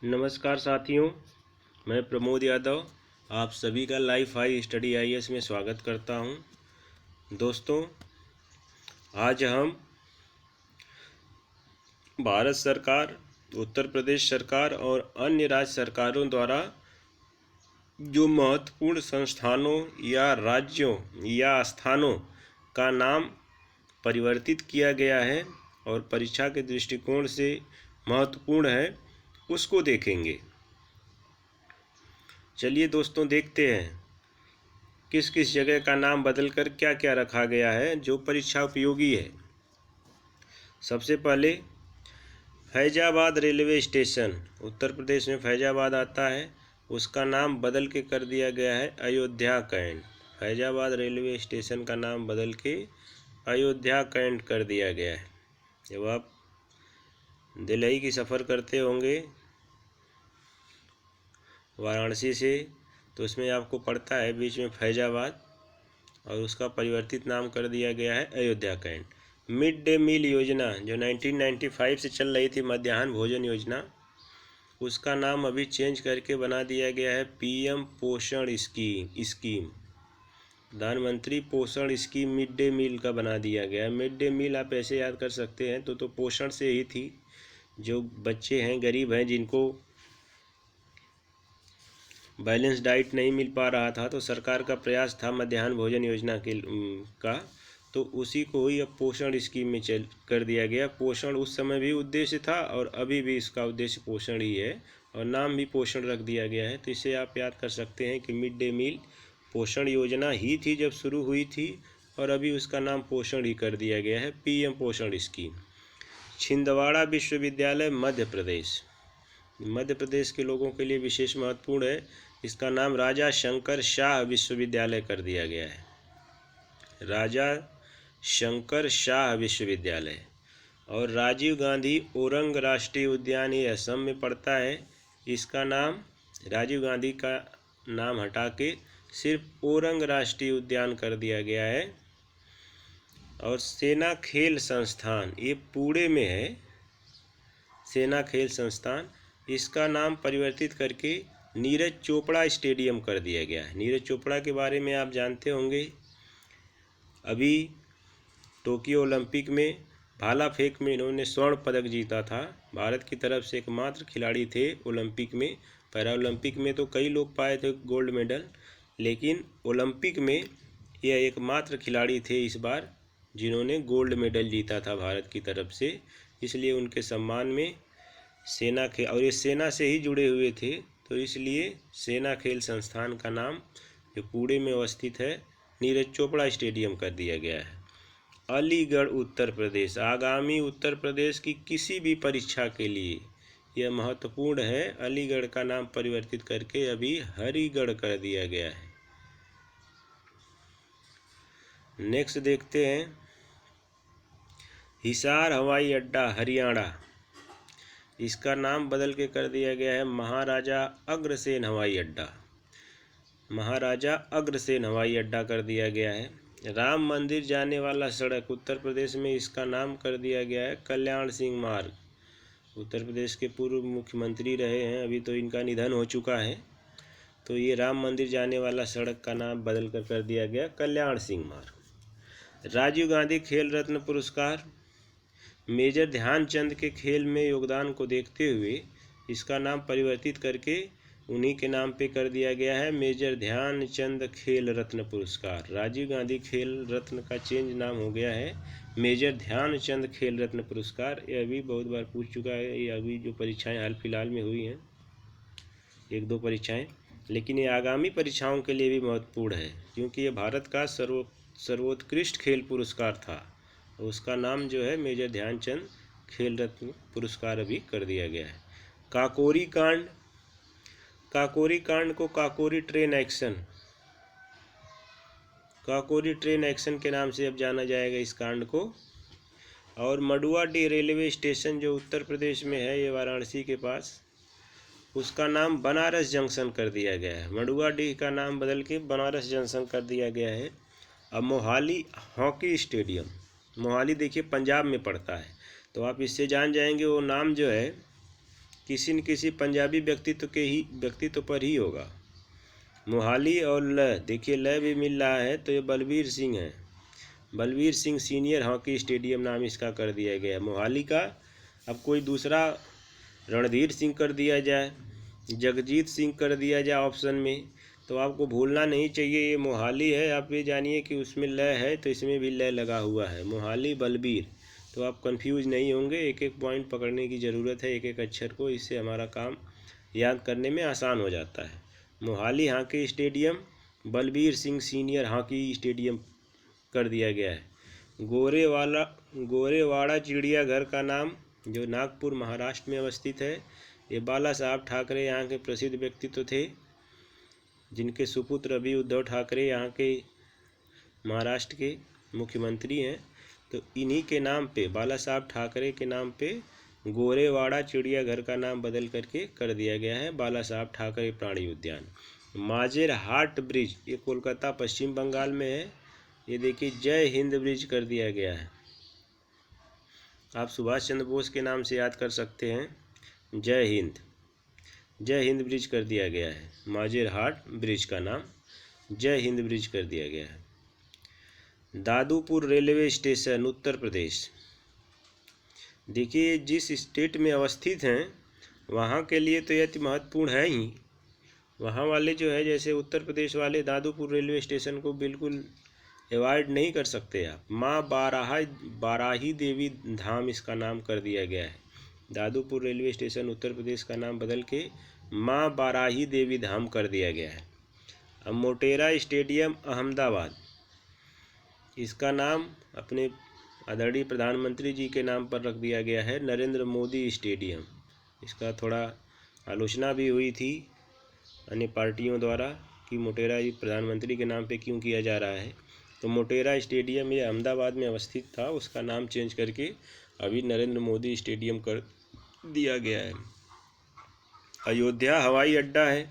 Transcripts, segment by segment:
नमस्कार साथियों, मैं प्रमोद यादव आप सभी का लाइफ हाई स्टडी आईएएस में स्वागत करता हूं। दोस्तों, आज हम भारत सरकार, उत्तर प्रदेश सरकार और अन्य राज्य सरकारों द्वारा जो महत्वपूर्ण संस्थानों या राज्यों या स्थानों का नाम परिवर्तित किया गया है और परीक्षा के दृष्टिकोण से महत्वपूर्ण है, उसको देखेंगे। चलिए दोस्तों, देखते हैं किस किस जगह का नाम बदलकर क्या क्या रखा गया है जो परीक्षा उपयोगी है। सबसे पहले फैजाबाद रेलवे स्टेशन, उत्तर प्रदेश में फैजाबाद आता है, उसका नाम बदल के कर दिया गया है Ayodhya Cantt. Faizabad railway station का नाम बदल के अयोध्या कैंट कर दिया गया है। जब आप दिल्ली की सफ़र करते होंगे वाराणसी से, तो उसमें आपको पड़ता है बीच में फैजाबाद और उसका परिवर्तित नाम कर दिया गया है Ayodhya Cantt. Mid day meal योजना जो 1995 से चल रही थी, मध्याह्न भोजन योजना, उसका नाम अभी चेंज करके बना दिया गया है पीएम पोषण स्कीम। प्रधानमंत्री पोषण स्कीम मिड डे मील का बना दिया गया है। मिड डे मील आप ऐसे याद कर सकते हैं तो पोषण से ही थी। जो बच्चे हैं, गरीब हैं, जिनको बैलेंस डाइट नहीं मिल पा रहा था, तो सरकार का प्रयास था मध्याह्न भोजन योजना का, तो उसी को ही अब पोषण स्कीम में चल कर दिया गया। पोषण उस समय भी उद्देश्य था और अभी भी इसका उद्देश्य पोषण ही है और नाम भी पोषण रख दिया गया है। तो इसे आप याद कर सकते हैं कि मिड डे मील पोषण योजना ही थी जब शुरू हुई थी और अभी उसका नाम पोषण ही कर दिया गया है पीएम पोषण स्कीम। छिंदवाड़ा विश्वविद्यालय मध्य प्रदेश, मध्य प्रदेश के लोगों के लिए विशेष महत्वपूर्ण है। इसका नाम राजा शंकर शाह विश्वविद्यालय कर दिया गया है। राजा शंकर शाह विश्वविद्यालय। और राजीव गांधी ओरंग राष्ट्रीय उद्यान, ये असम में पड़ता है, इसका नाम राजीव गांधी का नाम हटा के सिर्फ ओरंग राष्ट्रीय उद्यान कर दिया गया है। और सेना खेल संस्थान, ये पुणे में है, सेना खेल संस्थान, इसका नाम परिवर्तित करके नीरज चोपड़ा स्टेडियम कर दिया गया है। नीरज चोपड़ा के बारे में आप जानते होंगे, अभी टोक्यो ओलंपिक में भाला फेंक में इन्होंने स्वर्ण पदक जीता था। भारत की तरफ से एकमात्र खिलाड़ी थे ओलंपिक में। पैरा ओलंपिक में तो कई लोग पाए थे गोल्ड मेडल, लेकिन ओलंपिक में यह एकमात्र खिलाड़ी थे इस बार जिन्होंने गोल्ड मेडल जीता था भारत की तरफ से। इसलिए उनके सम्मान में सेना खेल, और ये सेना से ही जुड़े हुए थे, तो इसलिए सेना खेल संस्थान का नाम जो पुणे में अवस्थित है नीरज चोपड़ा स्टेडियम कर दिया गया है। अलीगढ़ उत्तर प्रदेश, आगामी उत्तर प्रदेश की किसी भी परीक्षा के लिए यह महत्वपूर्ण है। अलीगढ़ का नाम परिवर्तित करके अभी हरिगढ़ कर दिया गया है। नेक्स्ट देखते हैं, हिसार हवाई अड्डा हरियाणा, इसका नाम बदल के कर दिया गया है महाराजा अग्रसेन हवाई अड्डा। महाराजा अग्रसेन हवाई अड्डा कर दिया गया है। राम मंदिर जाने वाला सड़क उत्तर प्रदेश में, इसका नाम कर दिया गया है कल्याण सिंह मार्ग। उत्तर प्रदेश के पूर्व मुख्यमंत्री रहे हैं, अभी तो इनका निधन हो चुका है, तो ये राम मंदिर जाने वाला सड़क का नाम बदल कर दिया गया कल्याण सिंह मार्ग। राजीव गांधी खेल रत्न पुरस्कार, मेजर ध्यानचंद के खेल में योगदान को देखते हुए इसका नाम परिवर्तित करके उन्हीं के नाम पे कर दिया गया है मेजर ध्यानचंद खेल रत्न पुरस्कार। राजीव गांधी खेल रत्न का चेंज नाम हो गया है मेजर ध्यानचंद खेल रत्न पुरस्कार। ये अभी बहुत बार पूछ चुका है, ये अभी जो परीक्षाएं हाल फिलहाल में हुई हैं, एक दो परीक्षाएं, लेकिन ये आगामी परीक्षाओं के लिए भी महत्वपूर्ण है क्योंकि ये भारत का सर्वोत्कृष्ट खेल पुरस्कार था। उसका नाम जो है मेजर ध्यानचंद खेल रत्न पुरस्कार अभी कर दिया गया है। काकोरी कांड, काकोरी कांड को Kakori train action, Kakori train action के नाम से अब जाना जाएगा इस कांड को। और मडुआडीह रेलवे स्टेशन जो उत्तर प्रदेश में है, ये वाराणसी के पास, उसका नाम बनारस जंक्शन कर दिया गया है। मडुआडीह का नाम बदल के बनारस जंक्शन कर दिया गया है। अब मोहाली हॉकी स्टेडियम, मोहाली देखिए पंजाब में पड़ता है, तो आप इससे जान जाएंगे वो नाम जो है किसी न किसी पंजाबी व्यक्तित्व पर ही होगा। मोहाली और ल, देखिए ल भी मिल रहा है, तो ये बलबीर सिंह है। Balbir Singh senior hockey stadium नाम इसका कर दिया गया है मोहाली का। अब कोई दूसरा रणधीर सिंह कर दिया जाए, जगजीत सिंह कर दिया जाए ऑप्शन में, तो आपको भूलना नहीं चाहिए ये मोहाली है। आप ये जानिए कि उसमें ल है तो इसमें भी ल लगा हुआ है, मोहाली बलबीर। तो आप कंफ्यूज नहीं होंगे, एक एक पॉइंट पकड़ने की ज़रूरत है, एक एक अक्षर को, इससे हमारा काम याद करने में आसान हो जाता है। Mohali hockey stadium Balbir Singh senior hockey stadium कर दिया गया है। गोरेवाड़ा चिड़ियाघर का नाम, जो नागपुर महाराष्ट्र में अवस्थित है, ये बाला साहब ठाकरे यहाँ के प्रसिद्ध व्यक्तित्व थे, जिनके सुपुत्र अभी उद्धव ठाकरे यहाँ के महाराष्ट्र के मुख्यमंत्री हैं। तो इन्हीं के नाम पे, बाला साहब ठाकरे के नाम पे, गोरेवाड़ा चिड़ियाघर का नाम बदल करके कर दिया गया है बाला साहब ठाकरे प्राणी उद्यान। माजेर हाट ब्रिज, ये कोलकाता पश्चिम बंगाल में है। ये देखिए जय हिंद ब्रिज कर दिया गया है। आप सुभाष चंद्र बोस के नाम से याद कर सकते हैं, जय हिंद ब्रिज कर दिया गया है। माजेर हाट ब्रिज का नाम जय हिंद ब्रिज कर दिया गया है। दादूपुर रेलवे स्टेशन उत्तर प्रदेश, देखिए जिस स्टेट में अवस्थित हैं वहाँ के लिए तो यह महत्वपूर्ण है ही। वहाँ वाले जो है, जैसे उत्तर प्रदेश वाले, दादूपुर रेलवे स्टेशन को बिल्कुल अवॉइड नहीं कर सकते आप। माँ बाराही देवी धाम इसका नाम कर दिया गया है। दादूपुर रेलवे स्टेशन उत्तर प्रदेश का नाम बदल के माँ बाराही देवी धाम कर दिया गया है। अब मोटेरा स्टेडियम अहमदाबाद, इसका नाम अपने आदरणीय प्रधानमंत्री जी के नाम पर रख दिया गया है, नरेंद्र मोदी स्टेडियम। इसका थोड़ा आलोचना भी हुई थी अन्य पार्टियों द्वारा कि मोटेरा जी प्रधानमंत्री के नाम पे क्यों किया जा रहा है। तो मोटेरा स्टेडियम ये अहमदाबाद में अवस्थित था, उसका नाम चेंज करके अभी नरेंद्र मोदी स्टेडियम कर दिया गया है। अयोध्या हवाई अड्डा है,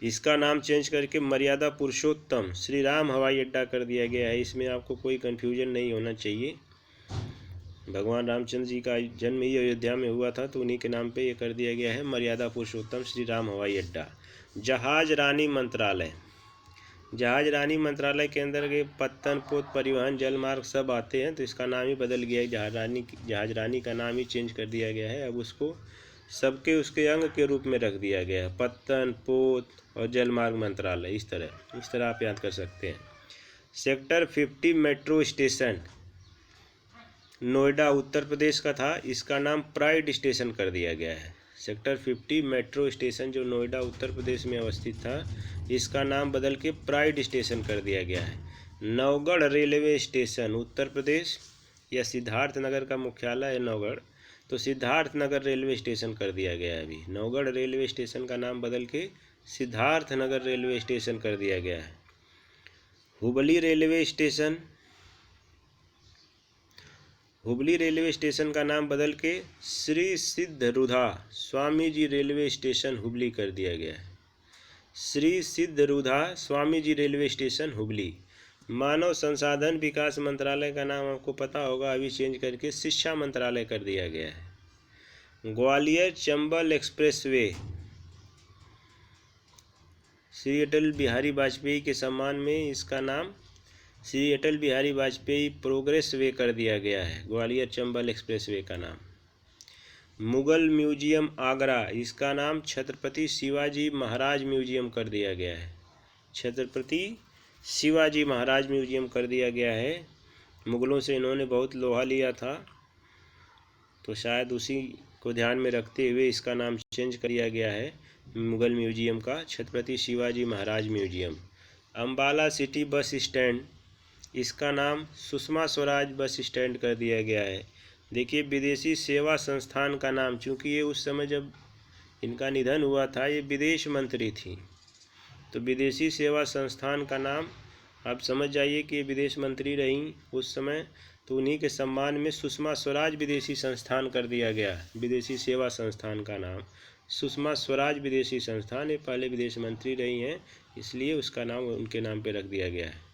इसका नाम चेंज करके मर्यादा पुरुषोत्तम श्री राम हवाई अड्डा कर दिया गया है। इसमें आपको कोई कन्फ्यूजन नहीं होना चाहिए। भगवान रामचंद्र जी का जन्म ही अयोध्या में हुआ था, तो उन्हीं के नाम पे ये कर दिया गया है मर्यादा पुरुषोत्तम श्री राम हवाई अड्डा। जहाज रानी मंत्रालय, जहाज रानी मंत्रालय के अंदर के पत्तन, पोत, परिवहन, जलमार्ग सब आते हैं, तो इसका नाम ही बदल गया है। जहाज रानी का नाम ही चेंज कर दिया गया है। अब उसको सबके उसके अंग के रूप में रख दिया गया है, पत्तन, पोत और जलमार्ग मंत्रालय। इस तरह आप याद कर सकते हैं। Sector 50 metro station Noida Uttar Pradesh का था, इसका नाम प्राइड स्टेशन कर दिया गया है। सेक्टर 50 मेट्रो स्टेशन जो नोएडा उत्तर प्रदेश में अवस्थित था, इसका नाम बदल के प्राइड स्टेशन कर दिया गया है। नवगढ़ रेलवे स्टेशन उत्तर प्रदेश, या सिद्धार्थनगर का मुख्यालय है नवगढ़, तो सिद्धार्थनगर रेलवे स्टेशन कर दिया गया है। अभी नवगढ़ रेलवे स्टेशन का नाम बदल के सिद्धार्थनगर रेलवे स्टेशन कर दिया गया है। हुबली रेलवे स्टेशन का नाम बदल के श्री सिद्धरूधा स्वामी जी रेलवे स्टेशन हुबली कर दिया गया है। Shri सिद्धरूधा Swami ji railway station Hubli. मानव संसाधन विकास मंत्रालय का नाम आपको पता होगा, अभी चेंज करके शिक्षा मंत्रालय कर दिया गया है। ग्वालियर चंबल एक्सप्रेसवे श्री अटल बिहारी वाजपेयी के सम्मान में इसका नाम श्री अटल बिहारी वाजपेयी प्रोग्रेस वे कर दिया गया है, ग्वालियर चंबल एक्सप्रेसवे का नाम। मुगल म्यूजियम आगरा, इसका नाम छत्रपति शिवाजी महाराज म्यूजियम कर दिया गया है। छत्रपति शिवाजी महाराज म्यूजियम कर दिया गया है। मुगलों से इन्होंने बहुत लोहा लिया था, तो शायद उसी को ध्यान में रखते हुए इसका नाम चेंज कर दिया गया है मुगल म्यूजियम का, Chhatrapati Shivaji Maharaj museum. Ambala city bus stand, इसका नाम सुषमा स्वराज बस स्टैंड कर दिया गया है। देखिए विदेशी सेवा संस्थान का नाम, चूँकि ये उस समय जब इनका निधन हुआ था ये विदेश मंत्री थी, तो विदेशी सेवा संस्थान का नाम आप समझ जाइए कि विदेश मंत्री रहीं उस समय, तो उन्हीं के सम्मान में सुषमा स्वराज विदेशी संस्थान कर दिया गया। विदेशी सेवा संस्थान का नाम सुषमा स्वराज विदेशी संस्थान, ये पहले विदेश मंत्री रही हैं, इसलिए उसका नाम उनके नाम पे रख दिया गया है।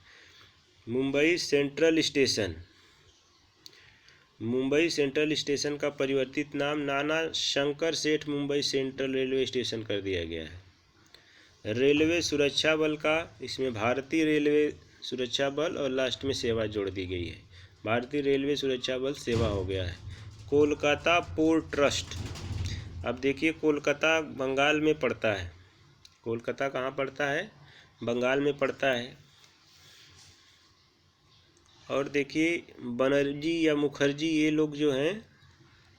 Mumbai central station, Mumbai central station का परिवर्तित नाम नाना शंकर सेठ मुंबई सेंट्रल रेलवे स्टेशन कर दिया गया है। रेलवे सुरक्षा बल का, इसमें भारतीय रेलवे सुरक्षा बल और लास्ट में सेवा जोड़ दी गई है। भारतीय रेलवे सुरक्षा बल सेवा हो गया है। कोलकाता पोर्ट ट्रस्ट, अब देखिए कोलकाता बंगाल में पड़ता है। कोलकाता कहाँ पड़ता है? बंगाल में पड़ता है। और देखिए बनर्जी या मुखर्जी, ये लोग जो हैं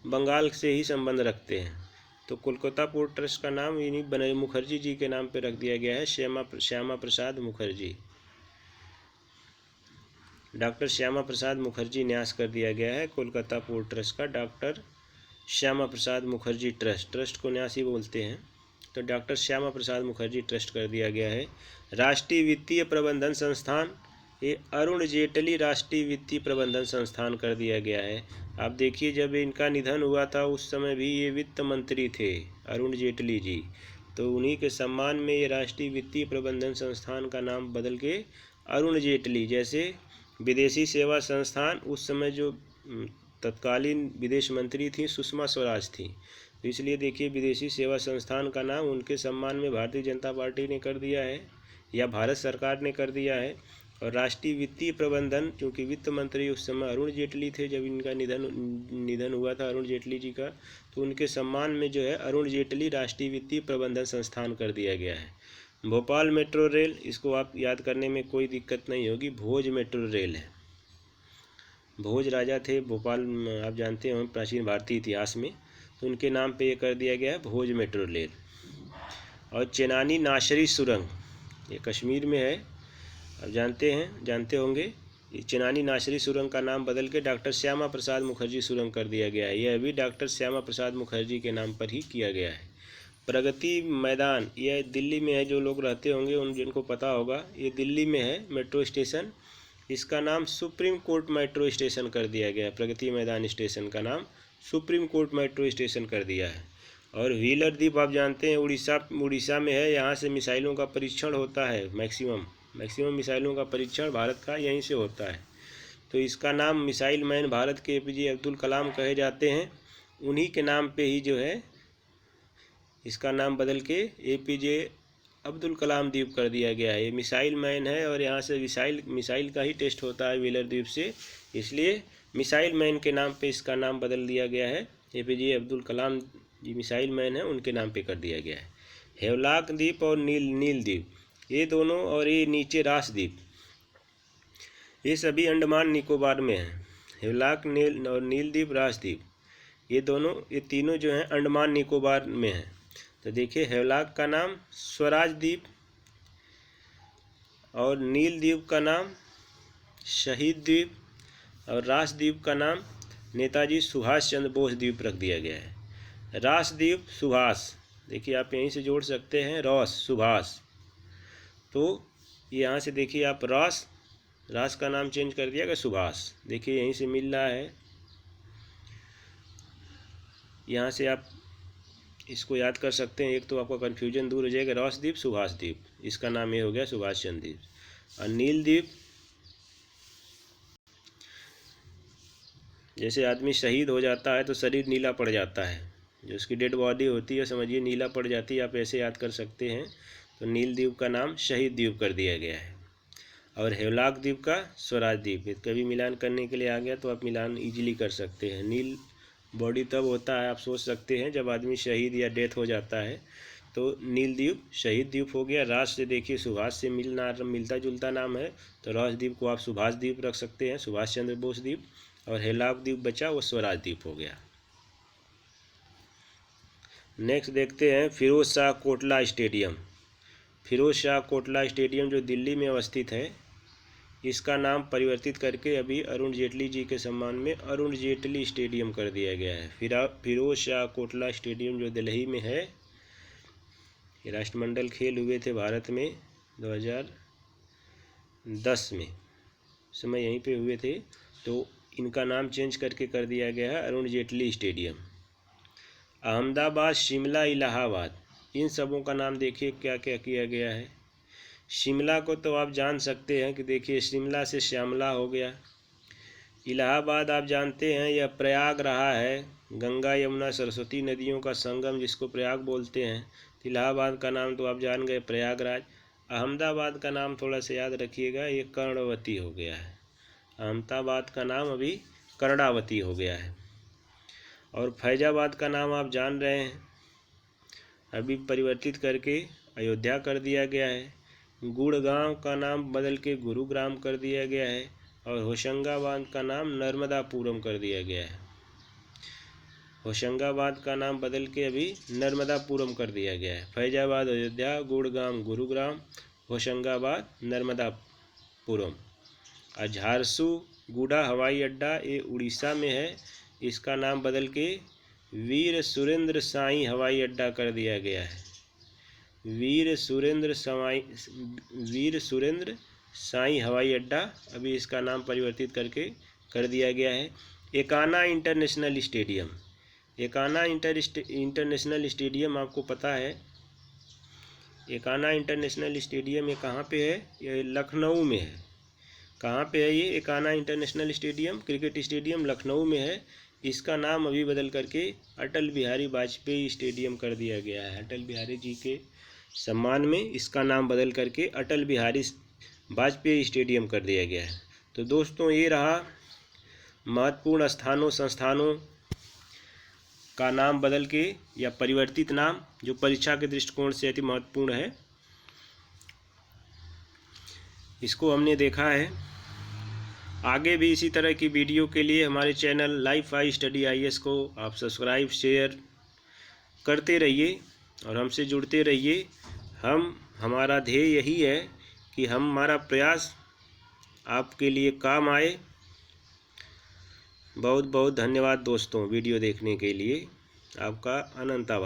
बंगाल से ही संबंध रखते हैं। तो कोलकाता पोर्ट ट्रस्ट का नाम इन्हीं मुखर्जी जी के नाम पर रख दिया गया है, श्यामा प्रसाद मुखर्जी। डॉक्टर श्यामा प्रसाद मुखर्जी न्यास कर दिया गया है कोलकाता पोर्ट ट्रस्ट का। डॉक्टर श्यामा प्रसाद मुखर्जी ट्रस्ट को न्यास ही बोलते हैं, तो डॉक्टर श्यामा प्रसाद मुखर्जी ट्रस्ट कर दिया गया है। राष्ट्रीय वित्तीय प्रबंधन संस्थान, ये अरुण जेटली राष्ट्रीय वित्तीय प्रबंधन संस्थान कर दिया गया है। आप देखिए जब इनका निधन हुआ था उस समय भी ये वित्त मंत्री थे, अरुण जेटली जी, तो उन्हीं के सम्मान में ये राष्ट्रीय वित्तीय प्रबंधन संस्थान का नाम बदल के अरुण जेटली, जैसे विदेशी सेवा संस्थान, उस समय जो तत्कालीन विदेश मंत्री थी सुषमा स्वराज थी, तो इसलिए देखिए विदेशी सेवा संस्थान का नाम उनके सम्मान में भारतीय जनता पार्टी ने कर दिया है या भारत सरकार ने कर दिया है। और राष्ट्रीय वित्तीय प्रबंधन, क्योंकि वित्त मंत्री उस समय अरुण जेटली थे जब इनका निधन हुआ था अरुण जेटली जी का, तो उनके सम्मान में जो है अरुण जेटली राष्ट्रीय वित्तीय प्रबंधन संस्थान कर दिया गया है। भोपाल मेट्रो रेल, इसको आप याद करने में कोई दिक्कत नहीं होगी, भोज मेट्रो रेल है। भोज राजा थे भोपाल, आप जानते हो प्राचीन भारतीय इतिहास में, तो उनके नाम पे ये कर दिया गया है भोज मेट्रो रेल। और चेनानी नाशरी सुरंग, ये कश्मीर में है, आप जानते होंगे। चेनानी नाशरी सुरंग का नाम बदल के डॉक्टर श्यामा प्रसाद मुखर्जी सुरंग कर दिया गया है। यह भी डॉक्टर श्यामा प्रसाद मुखर्जी के नाम पर ही किया गया है। प्रगति मैदान, यह दिल्ली में है, जो लोग रहते होंगे उन जिनको पता होगा, ये दिल्ली में है मेट्रो स्टेशन। इसका नाम सुप्रीम कोर्ट मेट्रो स्टेशन कर दिया गया है। प्रगति मैदान स्टेशन का नाम सुप्रीम कोर्ट मेट्रो स्टेशन कर दिया है। और व्हीलर द्वीप आप जानते हैं उड़ीसा में है, यहाँ से मिसाइलों का परीक्षण होता है। मैक्सिमम मिसाइलों का परीक्षण भारत का यहीं से होता है। तो इसका नाम मिसाइल मैन भारत के APJ अब्दुल कलाम कहे जाते हैं, उन्हीं के नाम पे ही जो है इसका नाम बदल के APJ अब्दुल कलाम द्वीप कर दिया गया है। ये मिसाइल मैन है और यहाँ से मिसाइल का ही टेस्ट होता है व्हीलर द्वीप से, इसलिए मिसाइल मैन के नाम पे इसका नाम बदल दिया गया है। APJ अब्दुल कलाम जी मिसाइल मैन है, उनके नाम पे कर दिया गया है। हेवलाक द्वीप और नील द्वीप, ये दोनों, और ये नीचे रास द्वीप, ये सभी अंडमान निकोबार में हैं। हेवलाक और नील द्वीप, रास द्वीप, ये तीनों जो हैं अंडमान निकोबार में हैं। तो देखिए हेवलाक का नाम स्वराज द्वीप और नील द्वीप का नाम शहीद द्वीप और रास द्वीप का नाम नेताजी सुभाष चंद्र बोस द्वीप रख दिया गया है। रास द्वीप सुभाष, देखिए आप यहीं से जोड़ सकते हैं रॉस सुभाष, तो यहाँ से देखिए आप रास का नाम चेंज कर दिया गया सुभाष, देखिए यहीं से मिल रहा है। यहाँ से आप इसको याद कर सकते हैं, एक तो आपका कन्फ्यूजन दूर हो जाएगा। रॉस द्वीप सुभाष द्वीप, इसका नाम ये हो गया सुभाष चंद्र द्वीप। और नील द्वीप, जैसे आदमी शहीद हो जाता है तो शरीर नीला पड़ जाता है, जो उसकी डेड बॉडी होती है समझिए नीला पड़ जाती है, आप ऐसे याद कर सकते हैं। तो नील द्वीप का नाम शहीद द्वीप कर दिया गया है। और हेवलाक द्वीप का स्वराज द्वीप, कभी मिलान करने के लिए आ गया तो आप मिलान ईजिली कर सकते हैं। नील बॉडी तब होता है, आप सोच सकते हैं, जब आदमी शहीद या डेथ हो जाता है, तो नील द्वीप शहीद द्वीप हो गया। रास से देखिए सुभाष से मिलता जुलता नाम है, तो रास द्वीप को आप सुभाष द्वीप रख सकते हैं, सुभाष चंद्र बोस द्वीप। और हेवलाक द्वीप बचा वो स्वराज द्वीप हो गया। नेक्स्ट देखते हैं फिरोज शाह कोटला स्टेडियम। फिरोज शाह कोटला स्टेडियम जो दिल्ली में अवस्थित है, इसका नाम परिवर्तित करके अभी अरुण जेटली जी के सम्मान में अरुण जेटली स्टेडियम कर दिया गया है। फिरोज शाह कोटला स्टेडियम जो दिल्ली में है, ये राष्ट्रमंडल खेल हुए थे भारत में 2010 में, समय यहीं पे हुए थे, तो इनका नाम चेंज करके कर दिया गया है अरुण जेटली स्टेडियम। अहमदाबाद, शिमला, इलाहाबाद, इन सबों का नाम देखिए क्या क्या किया गया है। शिमला को तो आप जान सकते हैं कि देखिए शिमला से श्यामला हो गया, इलाहाबाद आप जानते हैं यह प्रयाग रहा है, गंगा यमुना सरस्वती नदियों का संगम जिसको प्रयाग बोलते हैं। तो इलाहाबाद का नाम तो आप जान गए, प्रयागराज। अहमदाबाद का नाम थोड़ा सा याद रखिएगा, ये कर्णवती हो गया है। अहमदाबाद का नाम अभी कर्णावती हो गया है। और फैजाबाद का नाम आप जान रहे हैं, अभी परिवर्तित करके अयोध्या कर दिया गया है। गुड़गांव का नाम बदल के गुरुग्राम कर दिया गया है। और होशंगाबाद का नाम नर्मदापुरम कर दिया गया है। होशंगाबाद का नाम बदल के अभी नर्मदापुरम कर दिया गया है। फैजाबाद अयोध्या, गुड़गांव गुरुग्राम, होशंगाबाद नर्मदापुरम। और झारसुगुड़ा हवाई अड्डा ये उड़ीसा में है, इसका नाम बदल के वीर सुरेंद्र साई हवाई अड्डा कर दिया गया है। वीर सुरेंद्र साई हवाई अड्डा, अभी इसका नाम परिवर्तित करके कर दिया गया है। Ekana international stadium, Ekana international stadium आपको पता है, एकाना इंटरनेशनल स्टेडियम ये कहाँ पे है? ये लखनऊ में है। कहाँ पे है ये Ekana international stadium? Cricket stadium Lucknow में है। इसका नाम अभी बदल करके अटल बिहारी वाजपेयी स्टेडियम कर दिया गया है। अटल बिहारी जी के सम्मान में इसका नाम बदल करके अटल बिहारी वाजपेयी स्टेडियम कर दिया गया है। तो दोस्तों ये रहा महत्वपूर्ण स्थानों संस्थानों का नाम बदल के या परिवर्तित नाम, जो परीक्षा के दृष्टिकोण से अति महत्वपूर्ण है। इसको हमने देखा है। आगे भी इसी तरह की वीडियो के लिए हमारे channel life I study IAS को आप सब्सक्राइब शेयर करते रहिए और हमसे जुड़ते रहिए। हमारा ध्येय यही है कि हमारा प्रयास आपके लिए काम आए। बहुत बहुत धन्यवाद दोस्तों वीडियो देखने के लिए, आपका अनंत आभार।